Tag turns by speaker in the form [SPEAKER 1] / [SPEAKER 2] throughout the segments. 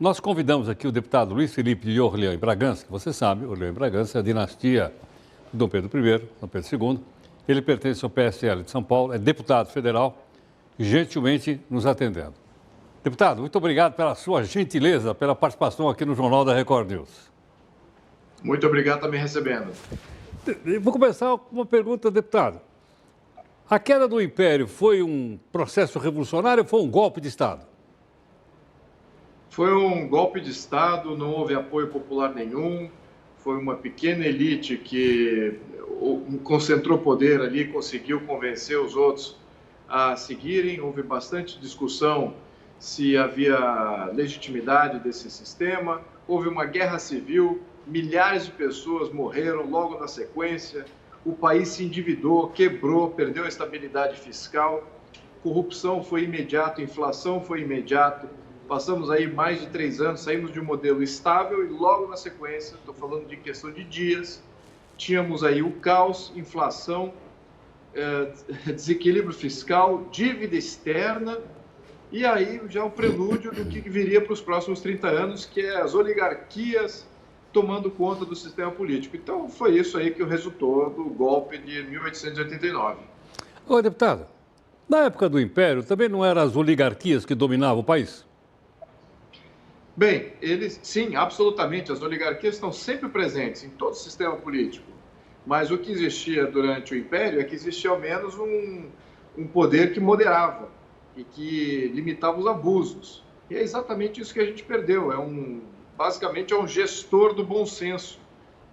[SPEAKER 1] Nós convidamos aqui o deputado Luiz Felipe de Orleans e Bragança, que você sabe, Orleans e Bragança é a dinastia de Dom Pedro I, Dom Pedro II. Ele pertence ao PSL de São Paulo, é deputado federal, gentilmente nos atendendo. Deputado, muito obrigado pela sua gentileza, pela participação aqui no Jornal da Record News.
[SPEAKER 2] Muito obrigado por me recebendo.
[SPEAKER 1] Vou começar com uma pergunta, deputado. A queda do Império foi um processo revolucionário ou foi um golpe de Estado?
[SPEAKER 2] Foi um golpe de Estado, não houve apoio popular nenhum, foi uma pequena elite que concentrou poder ali, conseguiu convencer os outros a seguirem. Houve bastante discussão se havia legitimidade desse sistema, houve uma guerra civil, milhares de pessoas morreram logo na sequência, o país se endividou, quebrou, perdeu a estabilidade fiscal, corrupção foi imediato, inflação foi imediato. Passamos aí mais de 3 anos, saímos de um modelo estável e logo na sequência, estou falando de questão de dias, tínhamos aí o caos, inflação, desequilíbrio fiscal, dívida externa e aí já o prelúdio do que viria para os próximos 30 anos, que é as oligarquias tomando conta do sistema político. Então foi isso aí que resultou do golpe de 1889.
[SPEAKER 1] Ô, deputado, na época do Império também não eram as oligarquias que dominavam o país?
[SPEAKER 2] Bem, sim, absolutamente, as oligarquias estão sempre presentes em todo o sistema político, mas o que existia durante o Império é que existia ao menos um poder que moderava e que limitava os abusos. E é exatamente isso que a gente perdeu, basicamente é um gestor do bom senso.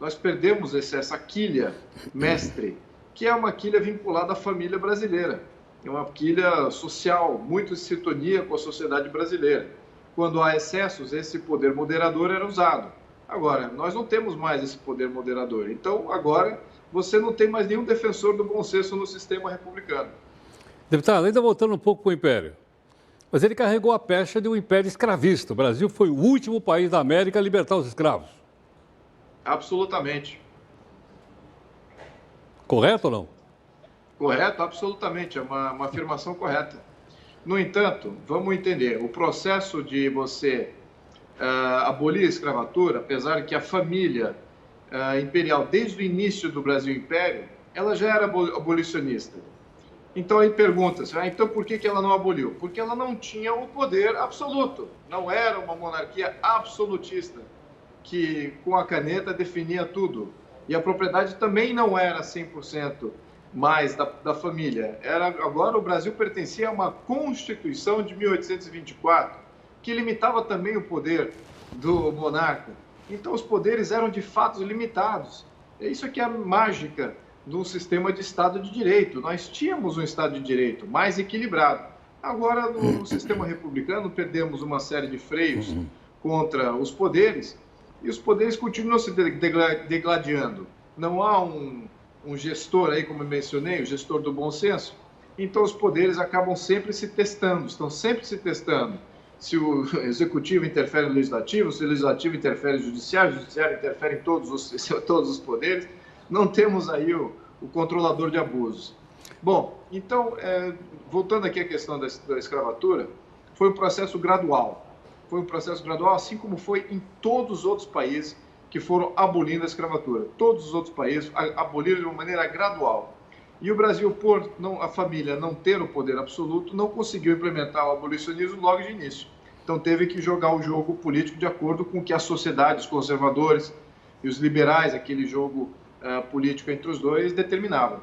[SPEAKER 2] Nós perdemos essa quilha mestre, que é uma quilha vinculada à família brasileira, é uma quilha social, muito em sintonia com a sociedade brasileira. Quando há excessos, esse poder moderador era usado. Agora, nós não temos mais esse poder moderador. Então, agora, você não tem mais nenhum defensor do bom senso no sistema republicano.
[SPEAKER 1] Deputado, ainda voltando um pouco para o Império, mas ele carregou a pecha de um império escravista. O Brasil foi o último país da América a libertar os escravos.
[SPEAKER 2] Absolutamente.
[SPEAKER 1] Correto ou não?
[SPEAKER 2] Correto, absolutamente. É uma afirmação correta. No entanto, vamos entender, o processo de você abolir a escravatura, apesar que a família imperial, desde o início do Brasil Império, ela já era abolicionista. Então aí pergunta-se, então por que ela não aboliu? Porque ela não tinha o poder absoluto, não era uma monarquia absolutista, que com a caneta definia tudo. E a propriedade também não era 100% mais da família. Agora o Brasil pertencia a uma Constituição de 1824, que limitava também o poder do monarca. Então os poderes eram de fato limitados. É isso que é a mágica do sistema de Estado de Direito. Nós tínhamos um Estado de Direito mais equilibrado. Agora, no sistema republicano, perdemos uma série de freios contra os poderes e os poderes continuam se degladiando. Não há um gestor aí, como eu mencionei, o gestor do bom senso. Então, os poderes acabam sempre se testando, estão sempre se testando. Se o executivo interfere no legislativo, se o legislativo interfere no judiciário, o judiciário interfere em todos os poderes, não temos aí o controlador de abusos. Bom, então, voltando aqui à questão da escravatura, foi um processo gradual. Foi um processo gradual, assim como foi em todos os outros países que foram abolindo a escravatura. Todos os outros países aboliram de uma maneira gradual. E o Brasil, por a família não ter o poder absoluto, não conseguiu implementar o abolicionismo logo de início. Então teve que jogar o jogo político de acordo com o que a sociedade, os conservadores e os liberais, aquele jogo político entre os dois, determinavam.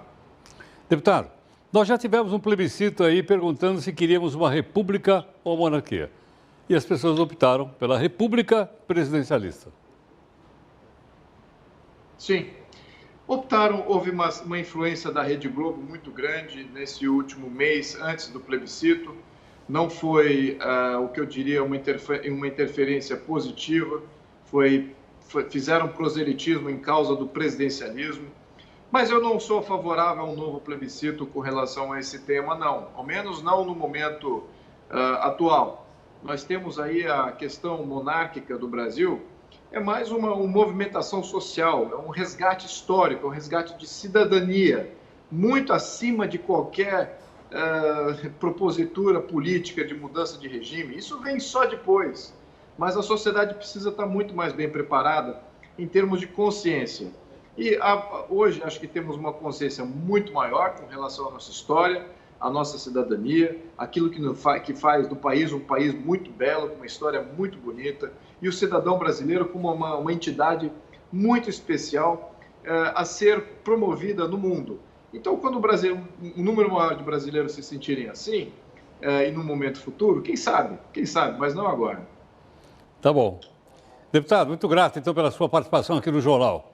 [SPEAKER 1] Deputado, nós já tivemos um plebiscito aí perguntando se queríamos uma república ou monarquia. E as pessoas optaram pela república presidencialista.
[SPEAKER 2] Sim. Optaram, houve uma influência da Rede Globo muito grande nesse último mês, antes do plebiscito. Não foi o que eu diria uma interferência positiva, fizeram proselitismo em causa do presidencialismo. Mas eu não sou favorável a um novo plebiscito com relação a esse tema, não. Ao menos não no momento atual. Nós temos aí a questão monárquica do Brasil, é mais uma movimentação social, é um resgate histórico, é um resgate de cidadania, muito acima de qualquer propositura política de mudança de regime. Isso vem só depois. mas a sociedade precisa estar muito mais bem preparada em termos de consciência. E hoje acho que temos uma consciência muito maior com relação à nossa história, à nossa cidadania, aquilo que faz do país um país muito belo, com uma história muito bonita, e o cidadão brasileiro como uma entidade muito especial a ser promovida no mundo. Então, quando um número maior de brasileiros se sentirem assim, e no momento futuro, quem sabe, mas não agora.
[SPEAKER 1] Tá bom. Deputado, muito grato, então, pela sua participação aqui no Jornal.